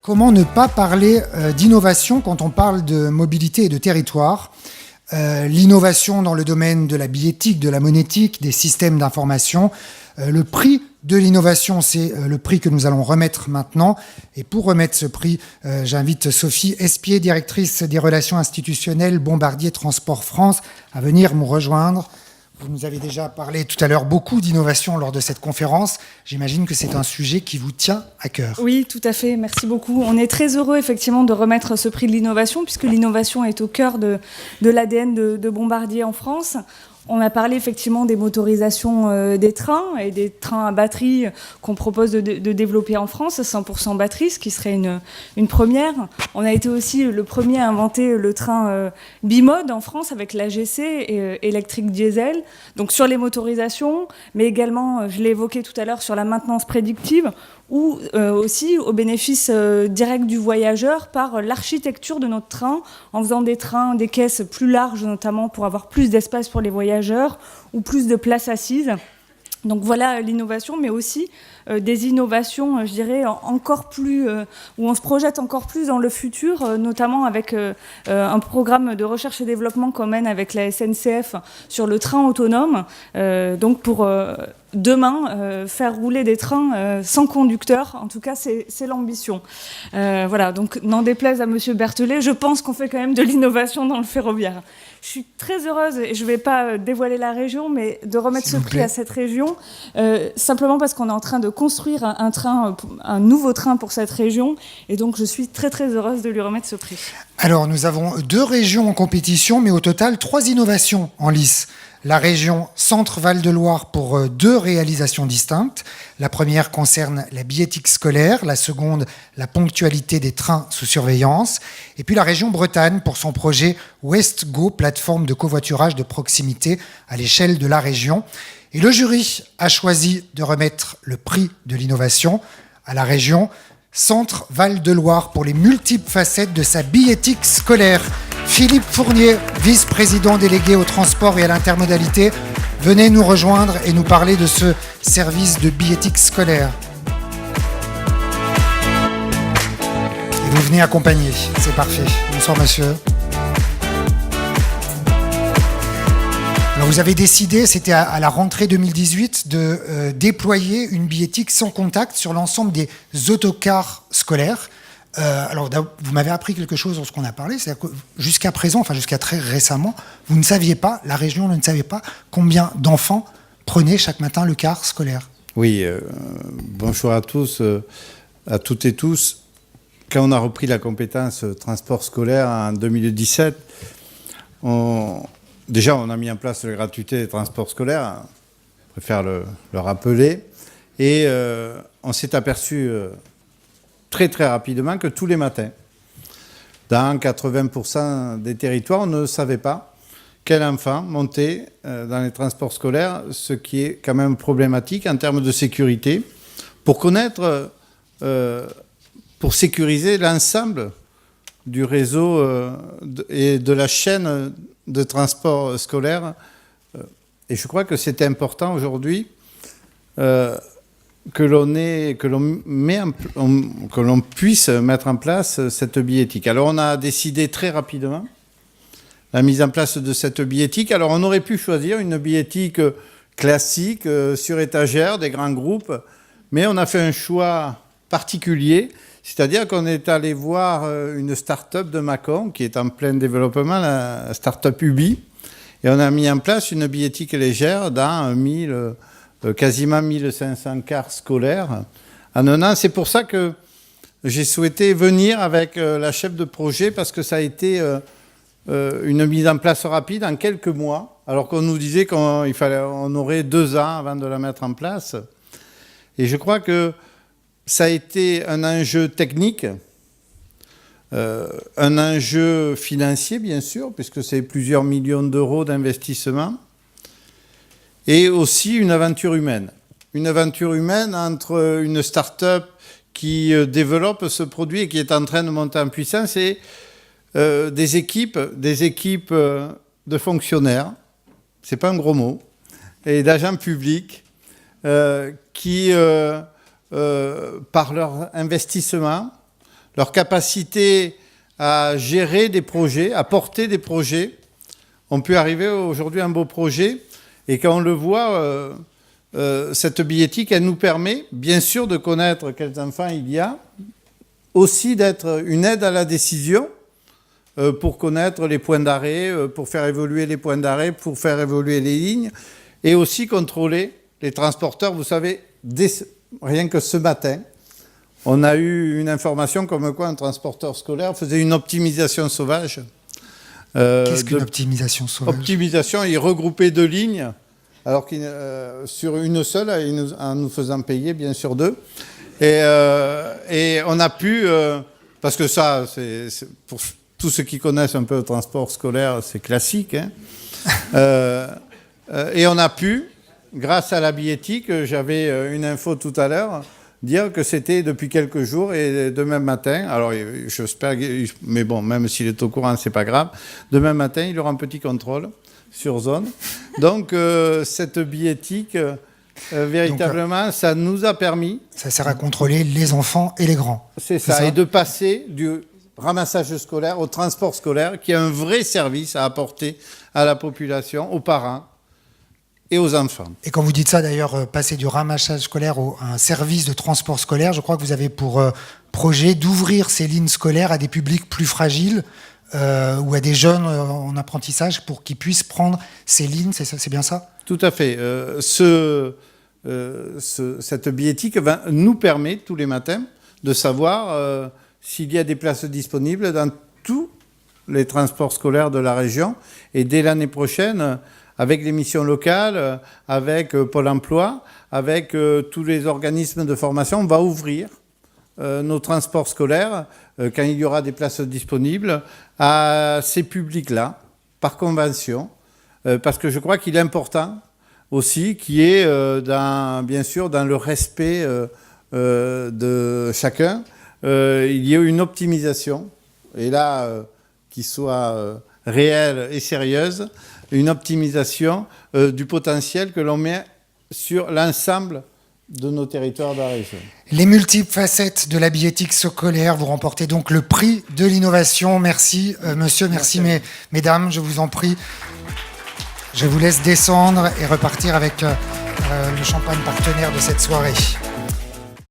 Comment ne pas parler d'innovation quand on parle de mobilité et de territoire? L'innovation dans le domaine de la billettique, de la monétique, des systèmes d'information. Le prix de l'innovation, c'est le prix que nous allons remettre maintenant. Et pour remettre ce prix, j'invite Sophie Espier, directrice des relations institutionnelles Bombardier Transport France, à venir me rejoindre. Vous nous avez déjà parlé tout à l'heure beaucoup d'innovation lors de cette conférence. J'imagine que c'est un sujet qui vous tient à cœur. Oui, tout à fait. Merci beaucoup. On est très heureux effectivement de remettre ce prix de l'innovation puisque l'innovation est au cœur de l'ADN de Bombardier en France. On a parlé effectivement des motorisations des trains et des trains à batterie qu'on propose de développer en France, 100% batterie, ce qui serait une première. On a été aussi le premier à inventer le train bimode en France avec l'AGC et électrique diesel. Donc sur les motorisations, mais également, je l'ai évoqué tout à l'heure, sur la maintenance prédictive ou aussi au bénéfice direct du voyageur par l'architecture de notre train, en faisant des trains, des caisses plus larges notamment pour avoir plus d'espace pour les voyageurs ou plus de place assise. Donc voilà l'innovation, mais aussi des innovations, je dirais, encore plus, où on se projette encore plus dans le futur, notamment avec un programme de recherche et développement qu'on mène avec la SNCF sur le train autonome, donc pour demain faire rouler des trains sans conducteur. En tout cas, c'est l'ambition. Voilà, donc n'en déplaise à Monsieur Berthollet, je pense qu'on fait quand même de l'innovation dans le ferroviaire. Je suis très heureuse, et je ne vais pas dévoiler la région, mais de remettre ce prix à cette région, simplement parce qu'on est en train de construire un nouveau train pour cette région, et donc je suis très très heureuse de lui remettre ce prix. Alors nous avons 2 régions en compétition, mais au total 3 innovations en lice. La région Centre-Val de Loire pour 2 réalisations distinctes. La première concerne la billettique scolaire, la seconde la ponctualité des trains sous surveillance. Et puis la région Bretagne pour son projet WestGo, plateforme de covoiturage de proximité à l'échelle de la région. Et le jury a choisi de remettre le prix de l'innovation à la région Centre-Val de Loire pour les multiples facettes de sa billettique scolaire. Philippe Fournier, vice-président délégué au transport et à l'intermodalité, venez nous rejoindre et nous parler de ce service de billettique scolaire. Et vous venez accompagner, c'est parfait. Bonsoir monsieur. Alors vous avez décidé, c'était à la rentrée 2018, de déployer une billettique sans contact sur l'ensemble des autocars scolaires. Alors, vous m'avez appris quelque chose sur ce qu'on a parlé, c'est-à-dire que jusqu'à présent, enfin jusqu'à très récemment, vous ne saviez pas, la région ne savait pas combien d'enfants prenaient chaque matin le car scolaire. Oui, bonjour à tous, à toutes et tous. Quand on a repris la compétence transport scolaire en 2017, déjà on a mis en place la gratuité des transports scolaires, je préfère le rappeler, et on s'est aperçu très très rapidement que tous les matins, dans 80% des territoires, on ne savait pas quel enfant montait dans les transports scolaires, ce qui est quand même problématique en termes de sécurité, pour connaître, pour sécuriser l'ensemble du réseau et de la chaîne de transport scolaire. Et je crois que c'est important aujourd'hui que l'on puisse mettre en place cette billettique. Alors on a décidé très rapidement la mise en place de cette billettique. Alors on aurait pu choisir une billettique classique sur étagère des grands groupes, mais on a fait un choix particulier, c'est-à-dire qu'on est allé voir une start-up de Mâcon qui est en plein développement, la start-up Ubi, et on a mis en place une billettique légère dans quasiment 1500 cars scolaires en un an. C'est pour ça que j'ai souhaité venir avec la chef de projet, parce que ça a été une mise en place rapide en quelques mois, alors qu'on nous disait qu'on aurait 2 ans avant de la mettre en place. Et je crois que ça a été un enjeu technique, un enjeu financier bien sûr, puisque c'est plusieurs millions d'euros d'investissement, et aussi une aventure humaine. Une aventure humaine entre une start-up qui développe ce produit et qui est en train de monter en puissance et des équipes de fonctionnaires, c'est pas un gros mot, et d'agents publics qui, par leur investissement, leur capacité à gérer des projets, à porter des projets. On peut arriver aujourd'hui à un beau projet, et quand on le voit, cette billettique, elle nous permet bien sûr de connaître quels enfants il y a, aussi d'être une aide à la décision, pour connaître les points d'arrêt, pour faire évoluer les points d'arrêt, pour faire évoluer les lignes, et aussi contrôler les transporteurs. Vous savez, rien que ce matin, on a eu une information comme quoi un transporteur scolaire faisait une optimisation sauvage. Qu'est-ce qu'une optimisation sauvage? Optimisation, il regroupait 2 lignes, alors sur une seule, en nous faisant payer bien sûr 2. Et on a pu, parce que ça, c'est pour tous ceux qui connaissent un peu le transport scolaire, c'est classique, hein. Et on a pu, grâce à la billettique, j'avais une info tout à l'heure, dire que c'était depuis quelques jours et demain matin, alors j'espère, mais bon, même s'il est au courant, c'est pas grave, demain matin, il aura un petit contrôle sur zone. Donc, cette billettique, véritablement, ça nous a permis... Ça sert à contrôler les enfants et les grands. C'est ça, et de passer du ramassage scolaire au transport scolaire, qui est un vrai service à apporter à la population, aux parents et aux enfants. Et quand vous dites ça, d'ailleurs, passer du ramassage scolaire à un service de transport scolaire, je crois que vous avez pour projet d'ouvrir ces lignes scolaires à des publics plus fragiles ou à des jeunes en apprentissage pour qu'ils puissent prendre ces lignes, c'est bien ça? Tout à fait. Cette billettique nous permet tous les matins de savoir s'il y a des places disponibles dans tous les transports scolaires de la région. Et dès l'année prochaine, avec les missions locales, avec Pôle emploi, avec tous les organismes de formation, on va ouvrir nos transports scolaires, quand il y aura des places disponibles, à ces publics-là, par convention, parce que je crois qu'il est important aussi qu'il y ait, bien sûr, dans le respect de chacun, il y ait une optimisation, et là, qui soit réelle et sérieuse, une optimisation du potentiel que l'on met sur l'ensemble de nos territoires de la région. Les multiples facettes de la billettique scolaire, vous remportez donc le prix de l'innovation. Merci monsieur, merci mesdames, je vous en prie. Je vous laisse descendre et repartir avec le champagne partenaire de cette soirée.